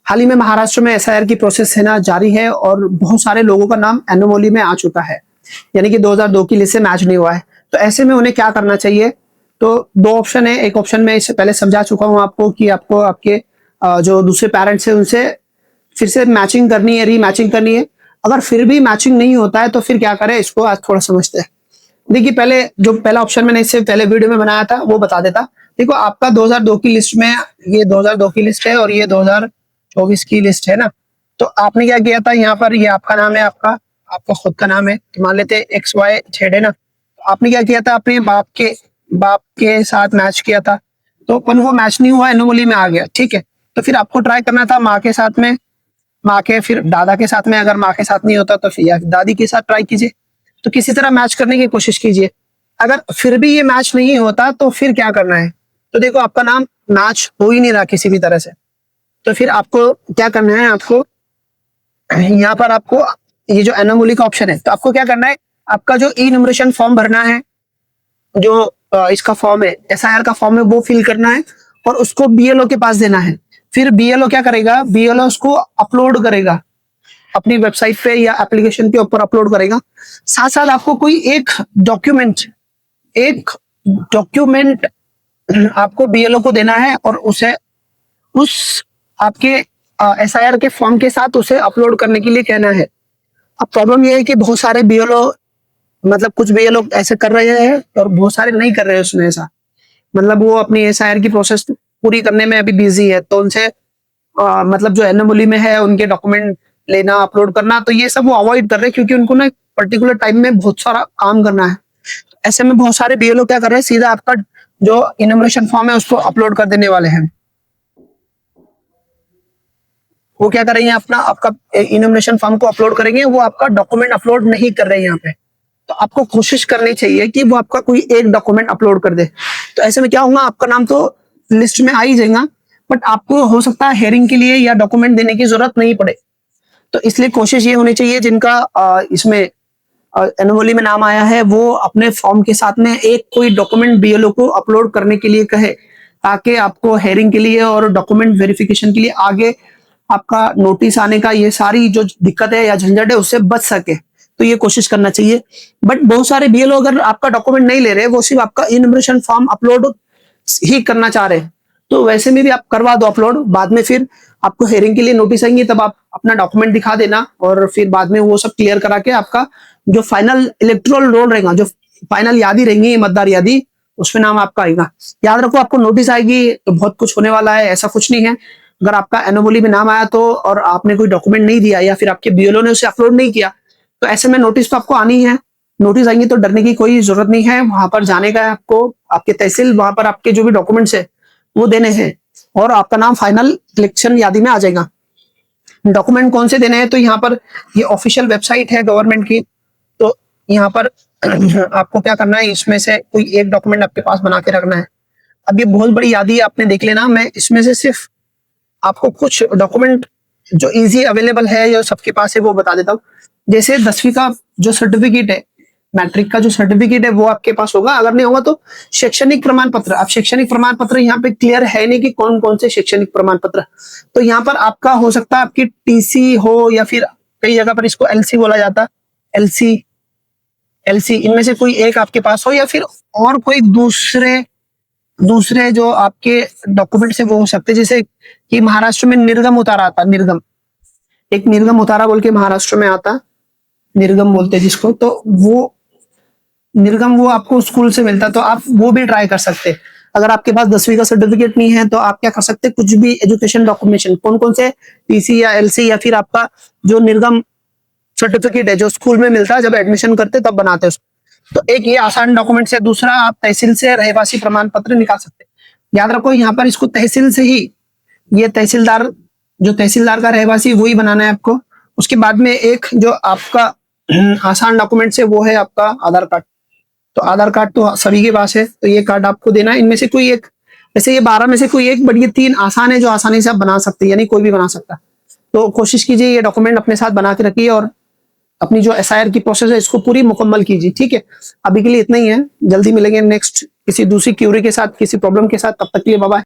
हाल ही में महाराष्ट्र में एसआईआर की प्रोसेस है ना जारी है और बहुत सारे लोगों का नाम एनोमली में आ चुका है, यानी कि 2002 की लिस्ट से मैच नहीं हुआ है। तो ऐसे में उन्हें क्या करना चाहिए? तो दो ऑप्शन है। एक ऑप्शन में इससे पहले समझा चुका हूं आपको कि आपको आपके जो दूसरे पेरेंट्स हैं उनसे फिर से मैचिंग करनी है, रीमैचिंग करनी है। अगर फिर भी मैचिंग नहीं होता है तो फिर क्या करें, इसको आज थोड़ा समझते हैं। देखिए, पहले जो पहला ऑप्शन मैंने इससे पहले वीडियो में बनाया था वो बता देता। देखो, आपका 2002 की लिस्ट में ये 2002 की लिस्ट है और ये 2024 की लिस्ट है ना। तो आपने क्या किया था, यहाँ पर ये आपका नाम है, आपका आपका खुद का नाम है, तो मान लेते XY Z है ना। तो आपने क्या किया था, अपने बाप के साथ मैच किया था, तो पर वो मैच नहीं हुआ, एनोमली में आ गया। ठीक है, तो फिर आपको ट्राई करना था माँ के साथ में, माँ के फिर दादा के साथ में। अगर माँ के साथ नहीं होता तो फिर या दादी के साथ ट्राई कीजिए। तो किसी तरह मैच करने की कोशिश कीजिए। अगर फिर भी ये मैच नहीं होता तो फिर क्या करना है? तो देखो, आपका नाम मैच हो ही नहीं रहा किसी भी तरह से। तो फिर आपको क्या करना है, आपको यहाँ पर आपको ये जो एनोमली का ऑप्शन है, तो आपको क्या करना है, आपका जो ई न्यूमरेशन फॉर्म भरना है, जो इसका फॉर्म है, एसआईआर का फॉर्म है, वो फिल करना है और उसको बीएलओ के पास देना है। फिर बीएलओ क्या करेगा, बीएलओ उसको अपलोड करेगा अपनी वेबसाइट पे या एप्लीकेशन के ऊपर अपलोड करेगा। साथ साथ आपको कोई एक डॉक्यूमेंट आपको बीएलओ को देना है और उसे उस आपके एसआईआर के फॉर्म के साथ उसे अपलोड करने के लिए कहना है। अब प्रॉब्लम यह है कि बहुत सारे बीएलओ, मतलब कुछ बीएलओ ऐसे कर रहे हैं और बहुत सारे नहीं कर रहे हैं उसमें ऐसा। मतलब वो अपनी एसआईआर की प्रोसेस पूरी करने में अभी बिजी है, तो उनसे मतलब जो एनोमली में है उनके डॉक्यूमेंट लेना, अपलोड करना, तो ये सब वो अवॉइड कर रहे हैं क्योंकि उनको ना पर्टिकुलर टाइम में बहुत सारा काम करना है। ऐसे में बहुत सारे बीएलओ क्या कर रहे हैं, सीधा आपका जो इनोमिनेशन फॉर्म है उसको अपलोड कर देने वाले हैं। वो क्या करेंगे, आपका इनोमिनेशन फॉर्म को अपलोड करेंगे, वो आपका डॉक्यूमेंट अपलोड नहीं कर रहे हैं यहाँ पे। तो आपको कोशिश करनी चाहिए कि वो आपका कोई एक डॉक्यूमेंट अपलोड कर दे। तो ऐसे में क्या होगा, आपका नाम तो लिस्ट में आ ही जाएगा, बट आपको हो सकता है हेयरिंग के लिए या डॉक्यूमेंट देने की जरूरत नहीं पड़े। तो इसलिए कोशिश ये होनी चाहिए, जिनका इसमें एनोमली में नाम आया है वो अपने फॉर्म के साथ में एक कोई डॉक्यूमेंट बीएलओ को अपलोड करने के लिए कहे, ताकि आपको हेयरिंग के लिए और डॉक्यूमेंट वेरिफिकेशन के लिए आगे आपका नोटिस आने का ये सारी जो दिक्कत है या झंझट है उससे बच सके। तो ये कोशिश करना चाहिए। बट बहुत सारे बीएलओ अगर आपका डॉक्यूमेंट नहीं ले रहे, वो सिर्फ आपका इनोमिनेशन फॉर्म अपलोड ही करना चाह रहे हैं, तो वैसे में भी आप करवा दो अपलोड। बाद में फिर आपको हेयरिंग के लिए नोटिस आएंगे, तब आप अपना डॉक्यूमेंट दिखा देना और फिर बाद में वो सब क्लियर करा के आपका जो फाइनल इलेक्टोरल रोल रहेगा, जो फाइनल यादी रहेंगी, मतदार यादी, उसमें नाम आपका आएगा। याद रखो, आपको नोटिस आएगी तो बहुत कुछ होने वाला है, ऐसा कुछ नहीं है। अगर आपका एनोमली में नाम आया तो और आपने कोई डॉक्यूमेंट नहीं दिया या फिर आपके बीएलओ ने उसे अपलोड नहीं किया, तो ऐसे में नोटिस तो आपको आनी है। नोटिस आएंगे तो डरने की कोई जरूरत नहीं है। वहां पर जाने का है आपको, आपके तहसील, वहां पर आपके जो भी डॉक्यूमेंट्स है वो देने हैं और आपका नाम फाइनल इलेक्शन यादी में आ जाएगा। डॉक्यूमेंट कौन से देने हैं, तो यहाँ पर ये ऑफिशियल वेबसाइट है गवर्नमेंट की, तो यहाँ पर आपको क्या करना है, इसमें से कोई एक डॉक्यूमेंट आपके पास बना के रखना है। अब ये बहुत बड़ी यादी आपने देख लेना, मैं इसमें से सिर्फ आपको कुछ डॉक्यूमेंट जो इजी अवेलेबल है, जो सबके पास है, वो बता देता हूँ। जैसे 10वीं का जो सर्टिफिकेट है, मैट्रिक का जो सर्टिफिकेट है वो आपके पास होगा। अगर नहीं होगा तो शैक्षणिक प्रमाण पत्र। अब शैक्षणिक प्रमाण पत्र यहाँ पे क्लियर है नहीं कि कौन कौन से शैक्षणिक प्रमाण पत्र, तो यहाँ पर आपका हो सकता है आपकी टीसी हो या फिर कई जगह पर इसको एलसी बोला जाता है, एलसी इनमें से कोई एक आपके पास हो, या फिर और कोई दूसरे जो आपके डॉक्यूमेंट है वो हो सकते हैं। जैसे कि महाराष्ट्र में निर्गम उतारा आता, एक निर्गम उतारा बोल के महाराष्ट्र में आता, निर्गम बोलते हैं जिसको, तो वो निर्गम वो आपको स्कूल से मिलता, तो आप वो भी ट्राई कर सकते हैं। अगर आपके पास 10वीं का सर्टिफिकेट नहीं है तो आप क्या कर सकते हैं, कुछ भी एजुकेशन डॉक्यूमेंटेशन, कौन कौन से टीसी या एलसी या फिर आपका जो निर्गम सर्टिफिकेट है जो स्कूल में मिलता है, जब एडमिशन करते तब बनाते हैं उसको। तो एक ये आसान डॉक्यूमेंट है। दूसरा, आप तहसील से रहवासी प्रमाण पत्र निकाल सकते हैं। याद रखो, यहाँ पर इसको तहसील से ही, ये तहसीलदार का रहवासी वही बनाना है आपको। उसके बाद में एक जो आपका आसान डॉक्यूमेंट है वो है आपका आधार कार्ड। तो आधार कार्ड तो सभी के पास है, तो ये कार्ड आपको देना है। इनमें से कोई एक, वैसे ये 12 में से कोई एक, बट ये 3 आसान है जो आसानी से आप बना सकते हैं, यानी कोई भी बना सकता है। तो कोशिश कीजिए ये डॉक्यूमेंट अपने साथ बना के रखिए और अपनी जो एसआईआर की प्रोसेस है इसको पूरी मुकम्मल कीजिए। ठीक है, अभी के लिए इतना ही है। जल्दी मिलेंगे नेक्स्ट किसी दूसरी क्यूरी के साथ, किसी प्रॉब्लम के साथ। तब तक के लिए बाय बाय।